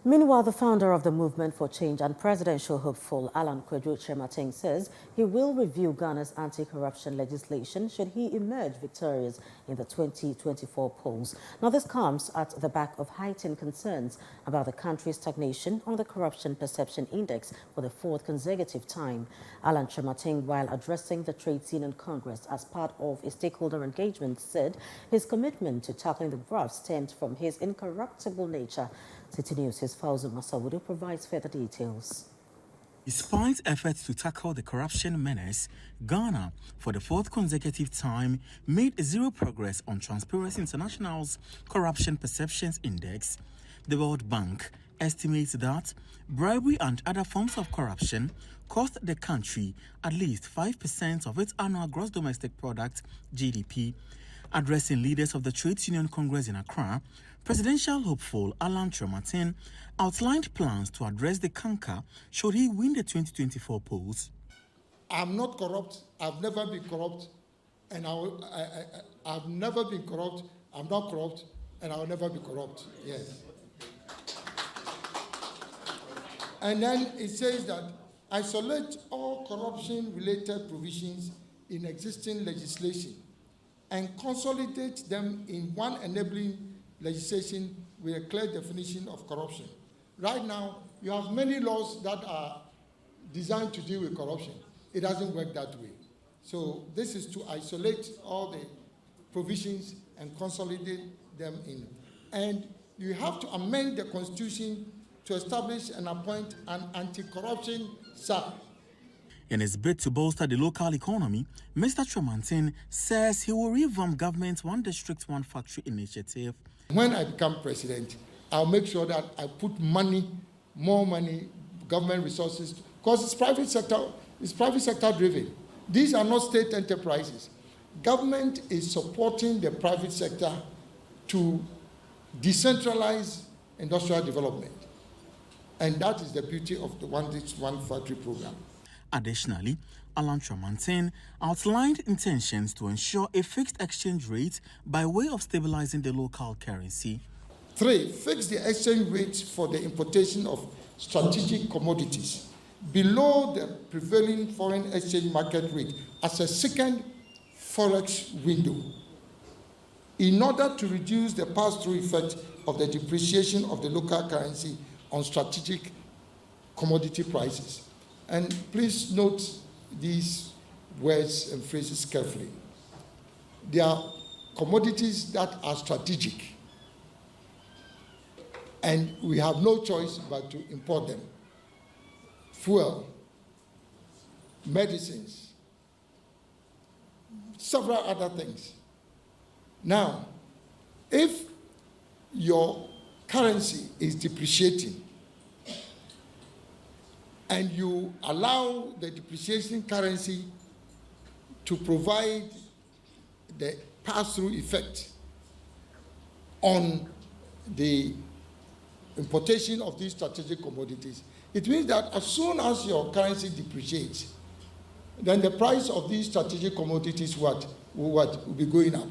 Meanwhile, the founder of the Movement for Change and presidential hopeful, Kyerematen, says he will review Ghana's anti-corruption legislation should he emerge victorious in the 2024 polls. Now, this comes at the back of heightened concerns about the country's stagnation on the Corruption Perception Index for the fourth consecutive time. Kyerematen, while addressing the Trades Union Congress as part of a stakeholder engagement, said his commitment to tackling the graft stemmed from his incorruptible nature. Citi News' Kyerematen provides further details. Despite efforts to tackle the corruption menace, Ghana, for the fourth consecutive time, made zero progress on Transparency International's Corruption Perceptions Index. The World Bank estimates that bribery and other forms of corruption cost the country at least 5% of its annual gross domestic product, GDP. Addressing leaders of the Trades Union Congress in Accra, presidential hopeful Kyerematen outlined plans to address the canker should he win the 2024 polls. I'm not corrupt. I've never been corrupt. And I've never been corrupt. I'm not corrupt. And I'll never be corrupt. Yes. And then it says that isolate all corruption-related provisions in existing legislation and consolidate them in one enabling legislation with a clear definition of corruption. Right now, you have many laws that are designed to deal with corruption. It doesn't work that way. So this is to isolate all the provisions and consolidate them in. And you have to amend the Constitution to establish and appoint an anti-corruption cell. In his bid to bolster the local economy, Mr. Kyerematen says he will revamp government's One District, One Factory initiative. When I become president, I'll make sure that I put money, more money, government resources, because it's private sector driven. These are not state enterprises. Government is supporting the private sector to decentralize industrial development. And that is the beauty of the One District, One Factory program. Additionally, Kyerematen outlined intentions to ensure a fixed exchange rate by way of stabilizing the local currency. 3, fix the exchange rate for the importation of strategic commodities below the prevailing foreign exchange market rate as a second forex window in order to reduce the pass-through effect of the depreciation of the local currency on strategic commodity prices. And please note these words and phrases carefully. There are commodities that are strategic, and we have no choice but to import them. Fuel, medicines, several other things. Now, if your currency is depreciating, and you allow the depreciating currency to provide the pass-through effect on the importation of these strategic commodities, it means that as soon as your currency depreciates, then the price of these strategic commodities will be going up.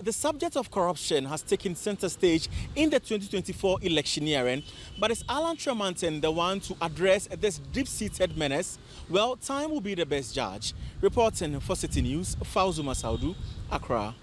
The subject of corruption has taken center stage in the 2024 electioneering, but is Kyerematen the one to address this deep-seated menace? Well, time will be the best judge. Reporting for Citi News, Kyerematen, Accra.